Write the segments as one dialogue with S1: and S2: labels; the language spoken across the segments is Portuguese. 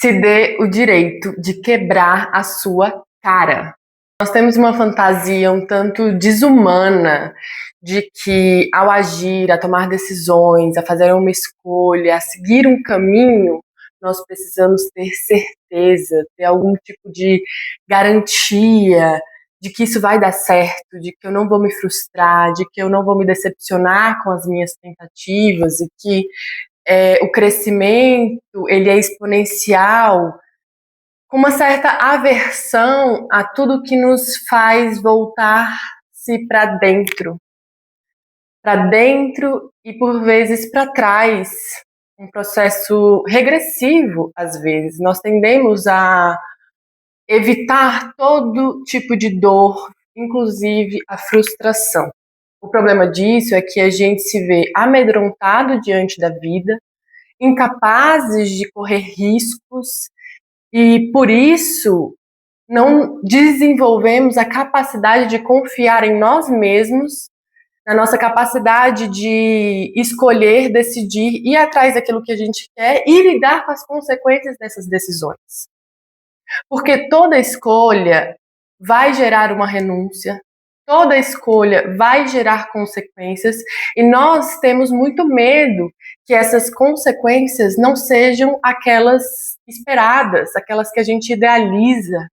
S1: se dê o direito de quebrar a sua cara. Nós temos uma fantasia um tanto desumana de que, ao agir, a tomar decisões, a fazer uma escolha, a seguir um caminho, nós precisamos ter certeza, ter algum tipo de garantia de que isso vai dar certo, de que eu não vou me frustrar, de que eu não vou me decepcionar com as minhas tentativas e que o crescimento ele é exponencial, com uma certa aversão a tudo que nos faz voltar-se para dentro e por vezes para trás, um processo regressivo às vezes. Nós tendemos a evitar todo tipo de dor, inclusive a frustração. O problema disso é que a gente se vê amedrontado diante da vida, incapazes de correr riscos e, por isso, não desenvolvemos a capacidade de confiar em nós mesmos, na nossa capacidade de escolher, decidir, ir atrás daquilo que a gente quer e lidar com as consequências dessas decisões. Porque toda escolha vai gerar uma renúncia, toda escolha vai gerar consequências e nós temos muito medo que essas consequências não sejam aquelas esperadas, aquelas que a gente idealiza.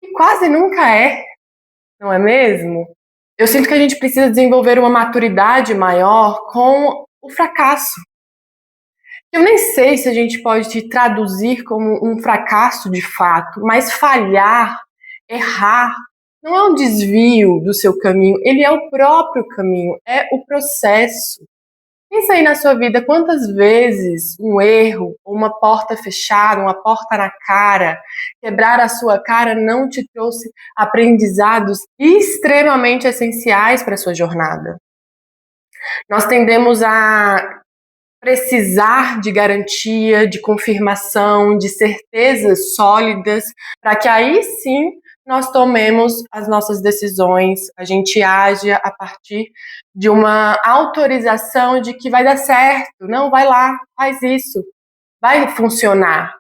S1: E quase nunca é, não é mesmo? Eu sinto que a gente precisa desenvolver uma maturidade maior com o fracasso. Eu nem sei se a gente pode traduzir como um fracasso de fato, mas falhar, errar, não é um desvio do seu caminho, ele é o próprio caminho, é o processo. Pensa aí na sua vida quantas vezes um erro, uma porta fechada, uma porta na cara, quebrar a sua cara não te trouxe aprendizados extremamente essenciais para a sua jornada. Nós tendemos a precisar de garantia, de confirmação, de certezas sólidas, para que aí sim nós tomemos as nossas decisões, a gente age a partir de uma autorização de que vai dar certo, não, vai lá, faz isso, vai funcionar.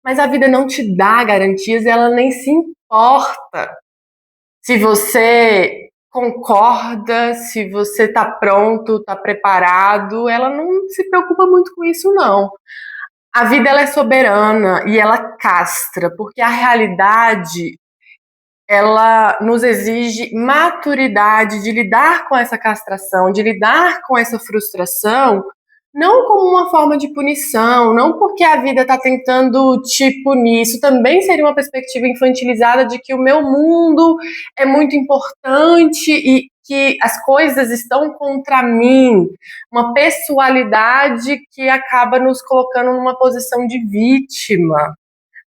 S1: Mas a vida não te dá garantias, ela nem se importa se você concorda, se você está pronto, está preparado, ela não se preocupa muito com isso, não. A vida ela é soberana e ela castra, porque a realidade ela nos exige maturidade de lidar com essa castração, de lidar com essa frustração, não como uma forma de punição, não porque a vida está tentando te punir. Isso também seria uma perspectiva infantilizada de que o meu mundo é muito importante e que as coisas estão contra mim. Uma pessoalidade que acaba nos colocando numa posição de vítima.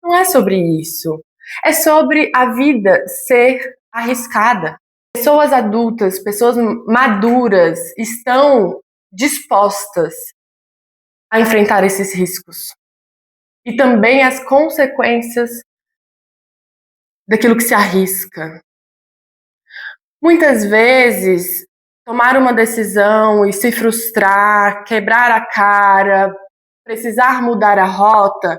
S1: Não é sobre isso. É sobre a vida ser arriscada. Pessoas adultas, pessoas maduras estão dispostas a enfrentar esses riscos. E também as consequências daquilo que se arrisca. Muitas vezes, tomar uma decisão e se frustrar, quebrar a cara, precisar mudar a rota,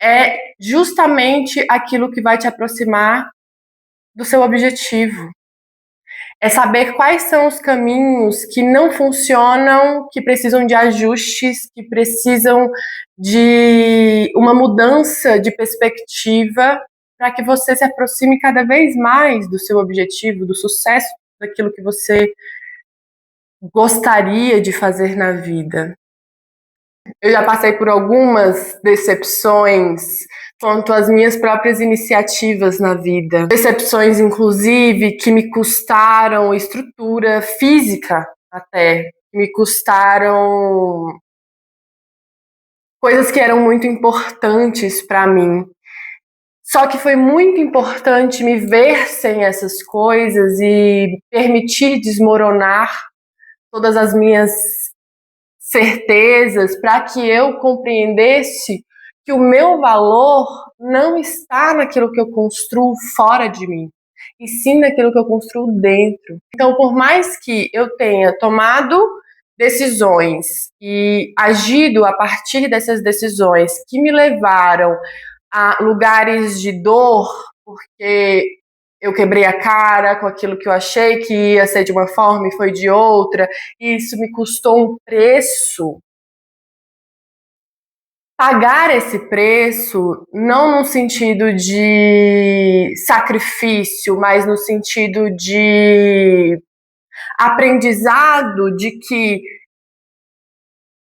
S1: é justamente aquilo que vai te aproximar do seu objetivo. É saber quais são os caminhos que não funcionam, que precisam de ajustes, que precisam de uma mudança de perspectiva para que você se aproxime cada vez mais do seu objetivo, do sucesso daquilo que você gostaria de fazer na vida. Eu já passei por algumas decepções quanto às minhas próprias iniciativas na vida. Decepções, inclusive, que me custaram estrutura física até. Me custaram coisas que eram muito importantes para mim. Só que foi muito importante me ver sem essas coisas e permitir desmoronar todas as minhas certezas para que eu compreendesse que o meu valor não está naquilo que eu construo fora de mim, e sim naquilo que eu construo dentro. Então, por mais que eu tenha tomado decisões e agido a partir dessas decisões que me levaram a lugares de dor, porque eu quebrei a cara com aquilo que eu achei que ia ser de uma forma e foi de outra, e isso me custou um preço. Pagar esse preço, não no sentido de sacrifício, mas no sentido de aprendizado de que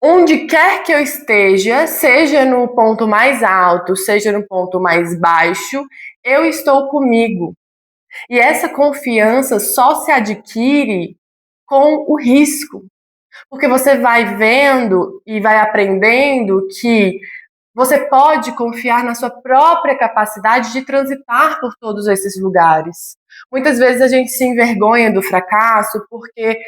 S1: onde quer que eu esteja, seja no ponto mais alto, seja no ponto mais baixo, eu estou comigo. E essa confiança só se adquire com o risco, porque você vai vendo e vai aprendendo que você pode confiar na sua própria capacidade de transitar por todos esses lugares. Muitas vezes a gente se envergonha do fracasso porque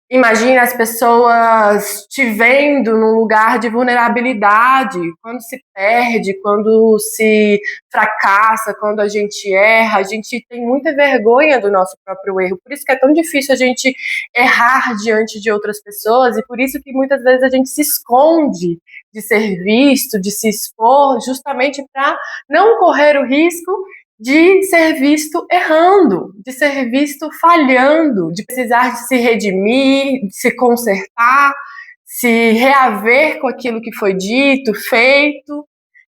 S1: imagina as pessoas te vendo num lugar de vulnerabilidade, quando se perde, quando se fracassa, quando a gente erra, a gente tem muita vergonha do nosso próprio erro. Por isso que é tão difícil a gente errar diante de outras pessoas e por isso que muitas vezes a gente se esconde de ser visto, de se expor, justamente para não correr o risco de ser visto errando, de ser visto falhando, de precisar de se redimir, de se consertar, se reaver com aquilo que foi dito, feito.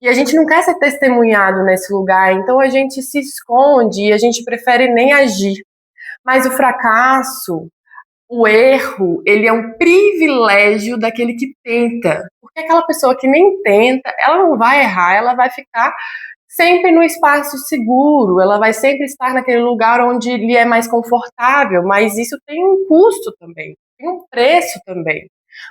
S1: E a gente não quer ser testemunhado nesse lugar, então a gente se esconde e a gente prefere nem agir. Mas o fracasso, o erro, ele é um privilégio daquele que tenta. Porque aquela pessoa que nem tenta, ela não vai errar, ela vai ficar sempre no espaço seguro, ela vai sempre estar naquele lugar onde lhe é mais confortável, mas isso tem um custo também, tem um preço também,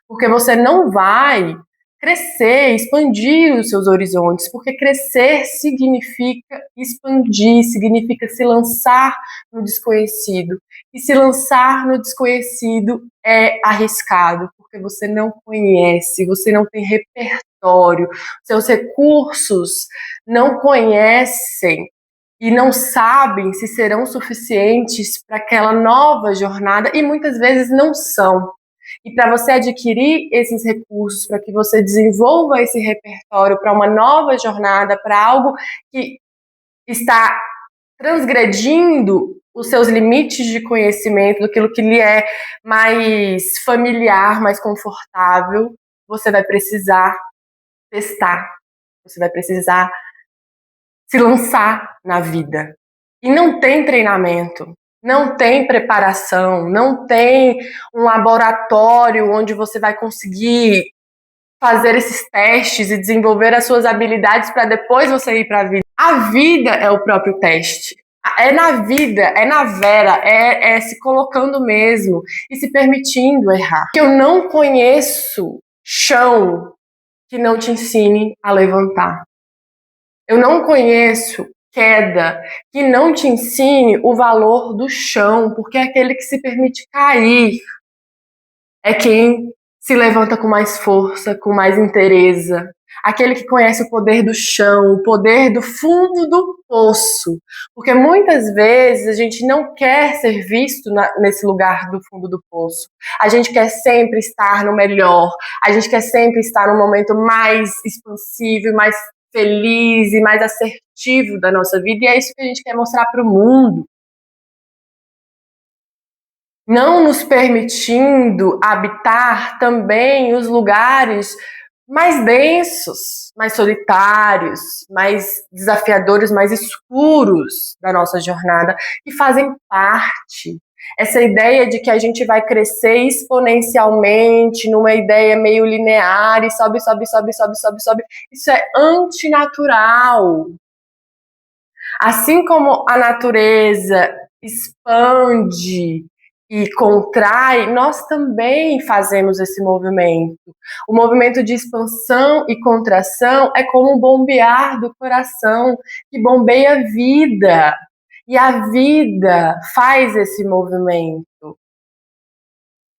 S1: porque você não vai crescer, expandir os seus horizontes, porque crescer significa expandir, significa se lançar no desconhecido, e se lançar no desconhecido é arriscado, porque você não conhece, você não tem repertório, seus recursos não conhecem e não sabem se serão suficientes para aquela nova jornada e muitas vezes não são. E para você adquirir esses recursos, para que você desenvolva esse repertório para uma nova jornada, para algo que está transgredindo os seus limites de conhecimento, daquilo que lhe é mais familiar, mais confortável, você vai precisar testar, você vai precisar se lançar na vida. E não tem treinamento, não tem preparação, não tem um laboratório onde você vai conseguir fazer esses testes e desenvolver as suas habilidades para depois você ir para a vida. A vida é o próprio teste. É na vida, é na vera, é se colocando mesmo e se permitindo errar. Eu não conheço chão que não te ensine a levantar. Eu não conheço queda que não te ensine o valor do chão, porque é aquele que se permite cair. É quem se levanta com mais força, com mais inteireza. Aquele que conhece o poder do chão, o poder do fundo do poço. Porque muitas vezes a gente não quer ser visto nesse lugar do fundo do poço. A gente quer sempre estar no melhor. A gente quer sempre estar no momento mais expansivo, mais feliz e mais assertivo da nossa vida. E é isso que a gente quer mostrar para o mundo. Não nos permitindo habitar também os lugares mais densos, mais solitários, mais desafiadores, mais escuros da nossa jornada, que fazem parte. Essa ideia de que a gente vai crescer exponencialmente, numa ideia meio linear, e sobe, sobe, sobe, sobe, sobe, sobe, isso é antinatural. Assim como a natureza expande e contrai, nós também fazemos esse movimento. O movimento de expansão e contração é como um bombear do coração, que bombeia a vida. E a vida faz esse movimento.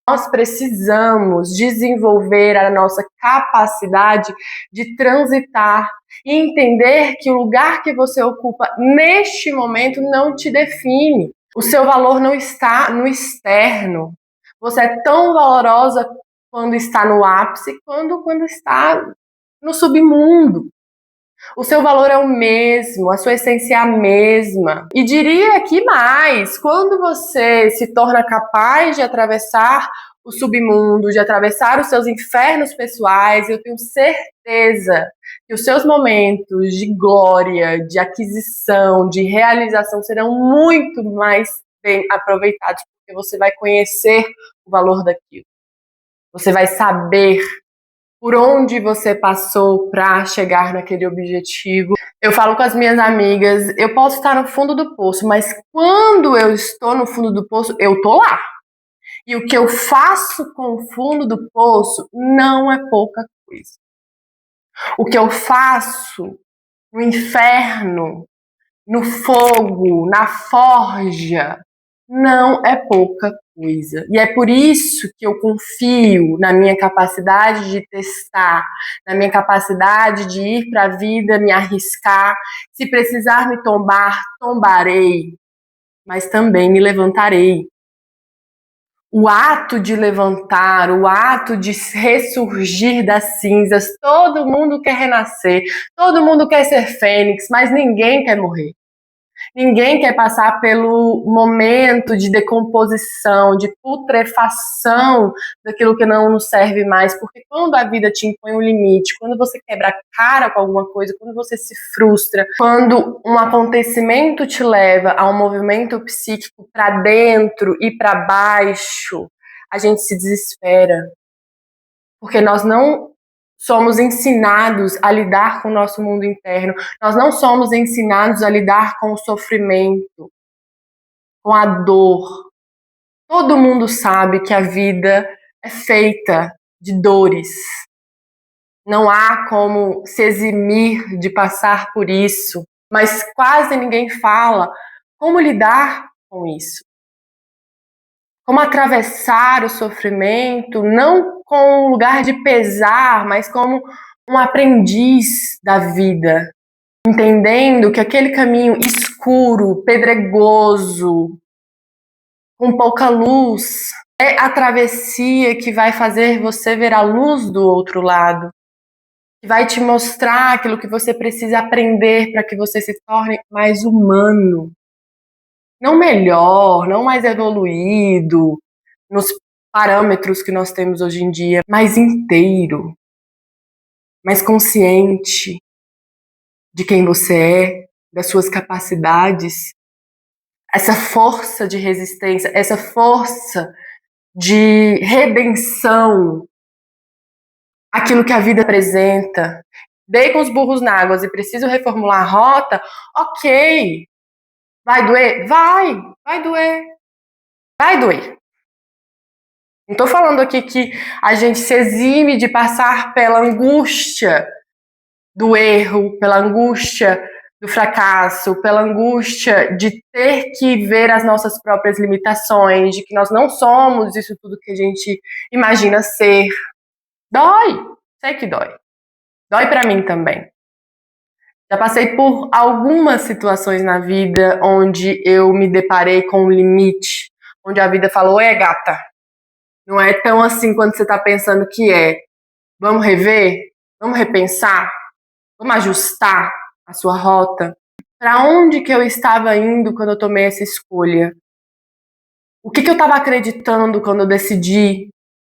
S1: Nós precisamos desenvolver a nossa capacidade de transitar e entender que o lugar que você ocupa neste momento não te define. O seu valor não está no externo. Você é tão valorosa quando está no ápice, quando está no submundo. O seu valor é o mesmo, a sua essência é a mesma. E diria que mais, quando você se torna capaz de atravessar o submundo, de atravessar os seus infernos pessoais, eu tenho certeza que os seus momentos de glória, de aquisição, de realização serão muito mais bem aproveitados, porque você vai conhecer o valor daquilo. Você vai saber por onde você passou para chegar naquele objetivo. Eu falo com as minhas amigas, eu posso estar no fundo do poço, mas quando eu estou no fundo do poço, eu tô lá. E o que eu faço com o fundo do poço não é pouca coisa. O que eu faço no inferno, no fogo, na forja, não é pouca coisa. E é por isso que eu confio na minha capacidade de testar, na minha capacidade de ir para a vida, me arriscar. Se precisar me tombar, tombarei, mas também me levantarei. O ato de levantar, o ato de ressurgir das cinzas, todo mundo quer renascer, todo mundo quer ser fênix, mas ninguém quer morrer. Ninguém quer passar pelo momento de decomposição, de putrefação daquilo que não nos serve mais, porque quando a vida te impõe um limite, quando você quebra a cara com alguma coisa, quando você se frustra, quando um acontecimento te leva a um movimento psíquico para dentro e para baixo, a gente se desespera, porque nós não somos ensinados a lidar com o nosso mundo interno. Nós não somos ensinados a lidar com o sofrimento, com a dor. Todo mundo sabe que a vida é feita de dores. Não há como se eximir de passar por isso, mas quase ninguém fala como lidar com isso. Como atravessar o sofrimento, não com um lugar de pesar, mas como um aprendiz da vida, entendendo que aquele caminho escuro, pedregoso, com pouca luz, é a travessia que vai fazer você ver a luz do outro lado, que vai te mostrar aquilo que você precisa aprender para que você se torne mais humano. Não melhor, não mais evoluído, nos parâmetros que nós temos hoje em dia, mais inteiro, mais consciente de quem você é, das suas capacidades, essa força de resistência, essa força de redenção, aquilo que a vida apresenta. Dei com os burros na água e preciso reformular a rota, ok. Vai doer? Vai doer. Vai doer. Não estou falando aqui que a gente se exime de passar pela angústia do erro, pela angústia do fracasso, pela angústia de ter que ver as nossas próprias limitações, de que nós não somos isso tudo que a gente imagina ser. Dói, sei que dói. Dói para mim também. Já passei por algumas situações na vida onde eu me deparei com um limite, onde a vida falou: é gata, não é tão assim quando você está pensando que é. Vamos rever? Vamos repensar? Vamos ajustar a sua rota? Para onde que eu estava indo quando eu tomei essa escolha? O que eu estava acreditando quando eu decidi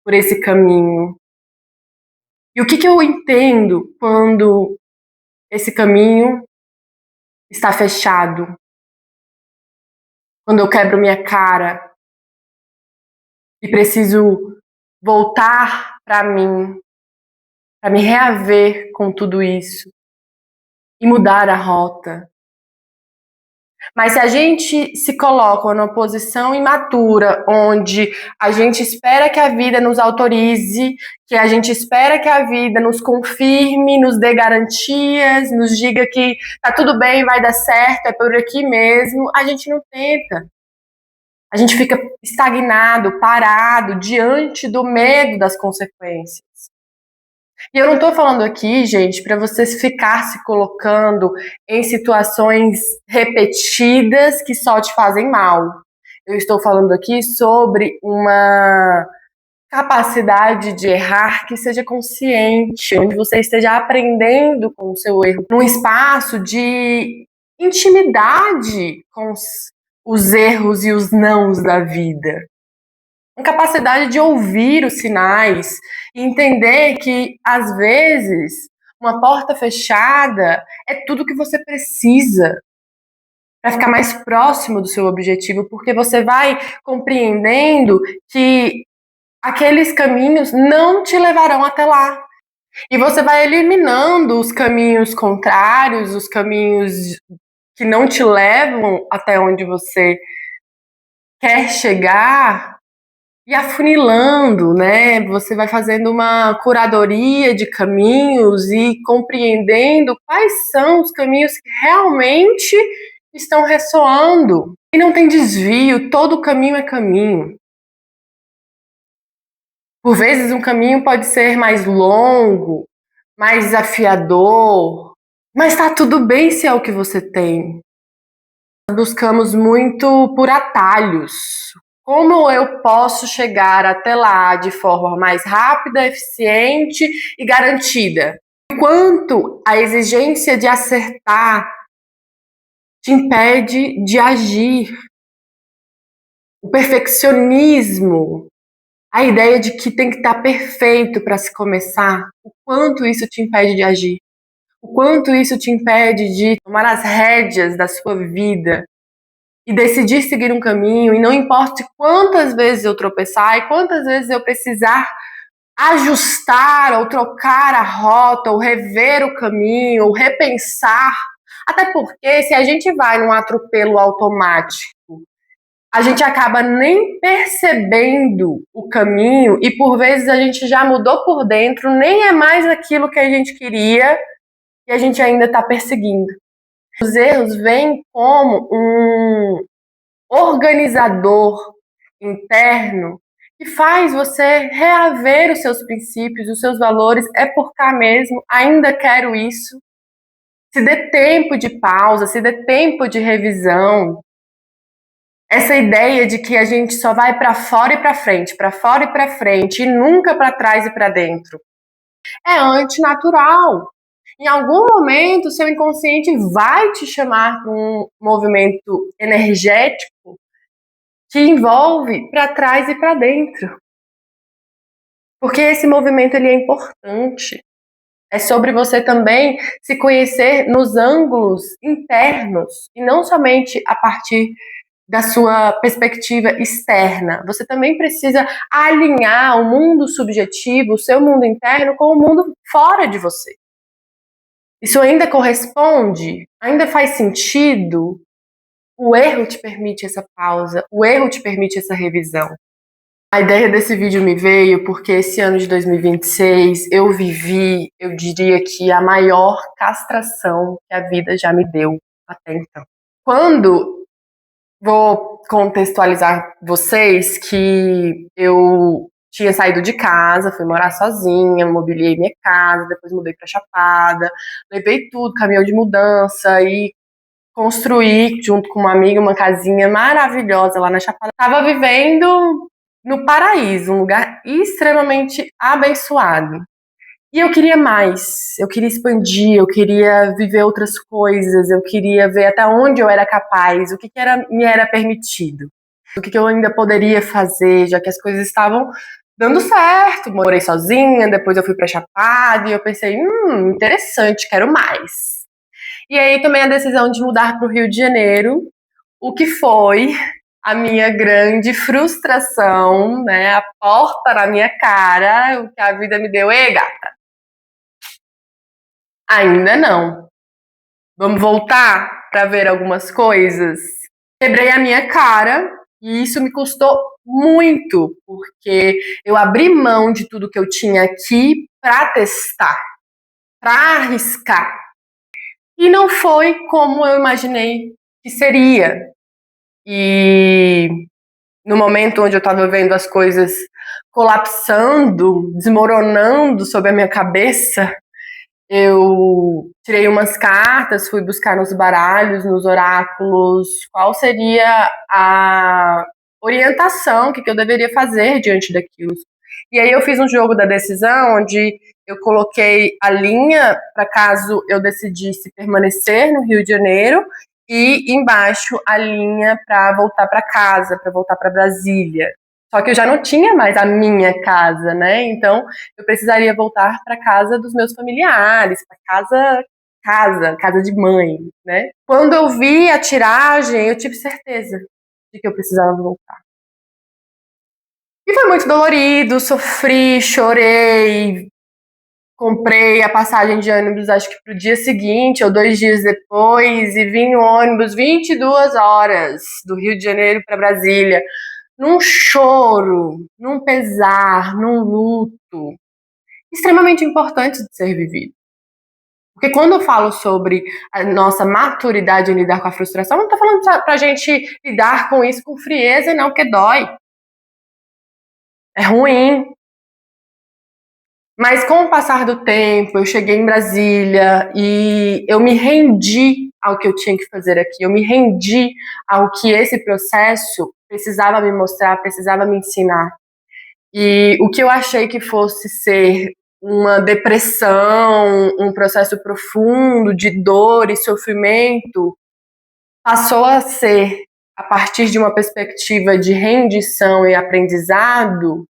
S1: por esse caminho? E o que eu entendo quando esse caminho está fechado? Quando eu quebro minha cara e preciso voltar para mim, para me reaver com tudo isso e mudar a rota. Mas se a gente se coloca numa posição imatura, onde a gente espera que a vida nos autorize, que a gente espera que a vida nos confirme, nos dê garantias, nos diga que tá tudo bem, vai dar certo, é por aqui mesmo, a gente não tenta. A gente fica estagnado, parado, diante do medo das consequências. E eu não estou falando aqui, gente, para vocês ficar se colocando em situações repetidas que só te fazem mal. Eu estou falando aqui sobre uma capacidade de errar que seja consciente, onde você esteja aprendendo com o seu erro, num espaço de intimidade com os erros e os nãos da vida. Uma capacidade de ouvir os sinais e entender que, às vezes, uma porta fechada é tudo que você precisa para ficar mais próximo do seu objetivo, porque você vai compreendendo que aqueles caminhos não te levarão até lá. E você vai eliminando os caminhos contrários, os caminhos que não te levam até onde você quer chegar e afunilando, né? Você vai fazendo uma curadoria de caminhos e compreendendo quais são os caminhos que realmente estão ressoando. E não tem desvio, todo caminho é caminho. Por vezes um caminho pode ser mais longo, mais desafiador, mas tá tudo bem se é o que você tem. Nós buscamos muito por atalhos. Como eu posso chegar até lá de forma mais rápida, eficiente e garantida? Enquanto a exigência de acertar te impede de agir. O perfeccionismo, a ideia de que tem que estar perfeito para se começar, o quanto isso te impede de agir, o quanto isso te impede de tomar as rédeas da sua vida e decidir seguir um caminho, e não importa quantas vezes eu tropeçar e quantas vezes eu precisar ajustar ou trocar a rota, ou rever o caminho, ou repensar. Até porque se a gente vai num atropelo automático, a gente acaba nem percebendo o caminho e por vezes a gente já mudou por dentro, nem é mais aquilo que a gente queria e a gente ainda está perseguindo. Os erros vêm como um organizador interno que faz você reaver os seus princípios, os seus valores. É por cá mesmo, ainda quero isso. Se dê tempo de pausa, se dê tempo de revisão. Essa ideia de que a gente só vai para fora e para frente, para fora e para frente, e nunca para trás e para dentro, é antinatural. Em algum momento, o seu inconsciente vai te chamar para um movimento energético que envolve para trás e para dentro. Porque esse movimento ele é importante. É sobre você também se conhecer nos ângulos internos e não somente a partir da sua perspectiva externa. Você também precisa alinhar o mundo subjetivo, o seu mundo interno, com o mundo fora de você. Isso ainda corresponde? Ainda faz sentido? O erro te permite essa pausa, o erro te permite essa revisão. A ideia desse vídeo me veio porque esse ano de 2026 eu vivi, eu diria que a maior castração que a vida já me deu até então. Quando vou contextualizar vocês que eu tinha saído de casa, fui morar sozinha, mobiliei minha casa, depois mudei para Chapada, levei tudo, caminhão de mudança e construí junto com uma amiga uma casinha maravilhosa lá na Chapada. Tava vivendo no paraíso, um lugar extremamente abençoado. E eu queria mais, eu queria expandir, eu queria viver outras coisas, eu queria ver até onde eu era capaz, o que me era permitido, o que eu ainda poderia fazer, já que as coisas estavam dando certo. Morei sozinha, depois eu fui pra Chapada e eu pensei, interessante, quero mais. E aí tomei a decisão de mudar para o Rio de Janeiro, o que foi a minha grande frustração, né? A porta na minha cara, o que a vida me deu. Ei, gata, ainda não. Vamos voltar para ver algumas coisas? Quebrei a minha cara e isso me custou muito, porque eu abri mão de tudo que eu tinha aqui para testar, para arriscar. E não foi como eu imaginei que seria. E no momento onde eu estava vendo as coisas colapsando, desmoronando sobre a minha cabeça, eu tirei umas cartas, fui buscar nos baralhos, nos oráculos, qual seria a orientação, o que eu deveria fazer diante daquilo. E aí eu fiz um jogo da decisão onde eu coloquei a linha para caso eu decidisse permanecer no Rio de Janeiro e embaixo a linha para voltar para casa, para voltar para Brasília. Só que eu já não tinha mais a minha casa, né? Então eu precisaria voltar para casa dos meus familiares, para casa de mãe, né? Quando eu vi a tiragem, eu tive certeza de que eu precisava voltar. E foi muito dolorido, sofri, chorei, comprei a passagem de ônibus acho que pro dia seguinte ou 2 dias depois e vim no ônibus 22 horas do Rio de Janeiro para Brasília, num choro, num pesar, num luto extremamente importante de ser vivido. Porque quando eu falo sobre a nossa maturidade em lidar com a frustração, não tô falando pra gente lidar com isso com frieza, não, porque dói. É ruim. Mas com o passar do tempo, eu cheguei em Brasília e eu me rendi ao que eu tinha que fazer aqui. Eu me rendi ao que esse processo precisava me mostrar, precisava me ensinar. E o que eu achei que fosse ser uma depressão, um processo profundo de dor e sofrimento, passou a ser, a partir de uma perspectiva de rendição e aprendizado,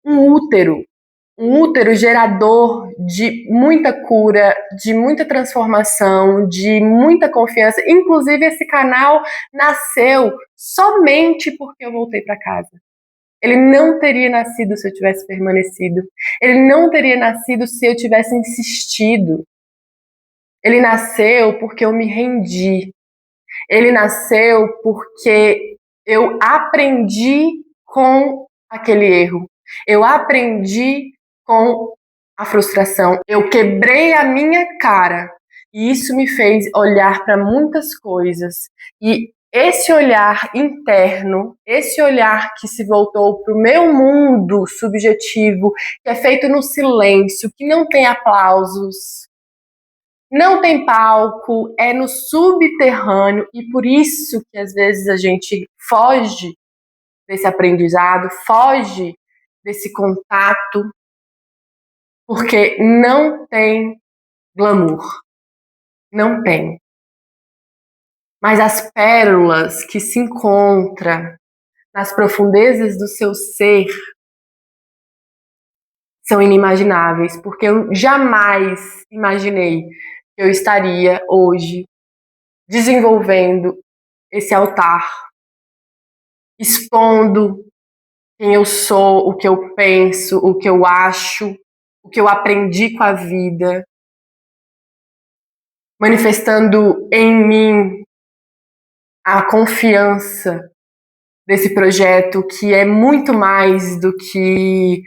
S1: um útero. Um útero gerador de muita cura, de muita transformação, de muita confiança. Inclusive, esse canal nasceu somente porque eu voltei para casa. Ele não teria nascido se eu tivesse permanecido. Ele não teria nascido se eu tivesse insistido. Ele nasceu porque eu me rendi. Ele nasceu porque eu aprendi com aquele erro. Eu aprendi com a frustração. Eu quebrei a minha cara. E isso me fez olhar para muitas coisas. E esse olhar interno, esse olhar que se voltou para o meu mundo subjetivo, que é feito no silêncio, que não tem aplausos, não tem palco, é no subterrâneo, e por isso que às vezes a gente foge desse aprendizado, foge desse contato, porque não tem glamour. Não tem. Mas as pérolas que se encontram nas profundezas do seu ser são inimagináveis, porque eu jamais imaginei que eu estaria hoje desenvolvendo esse altar, expondo quem eu sou, o que eu penso, o que eu acho, o que eu aprendi com a vida, manifestando em mim a confiança desse projeto, que é muito mais do que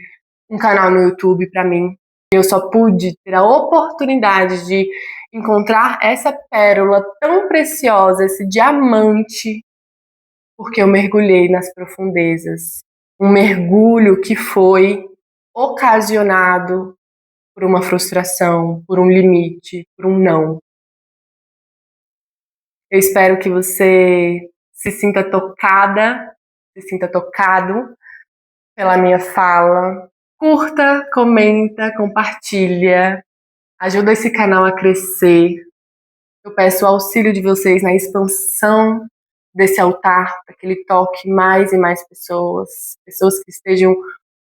S1: um canal no YouTube para mim. Eu só pude ter a oportunidade de encontrar essa pérola tão preciosa, esse diamante, porque eu mergulhei nas profundezas. Um mergulho que foi ocasionado por uma frustração, por um limite, por um não. Eu espero que você se sinta tocada, se sinta tocado pela minha fala. Curta, comenta, compartilha, ajuda esse canal a crescer. Eu peço o auxílio de vocês na expansão desse altar, para que ele toque mais e mais pessoas, pessoas que estejam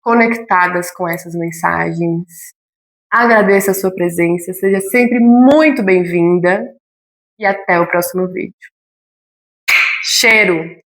S1: conectadas com essas mensagens. Agradeço a sua presença, seja sempre muito bem-vinda e até o próximo vídeo. Cheiro!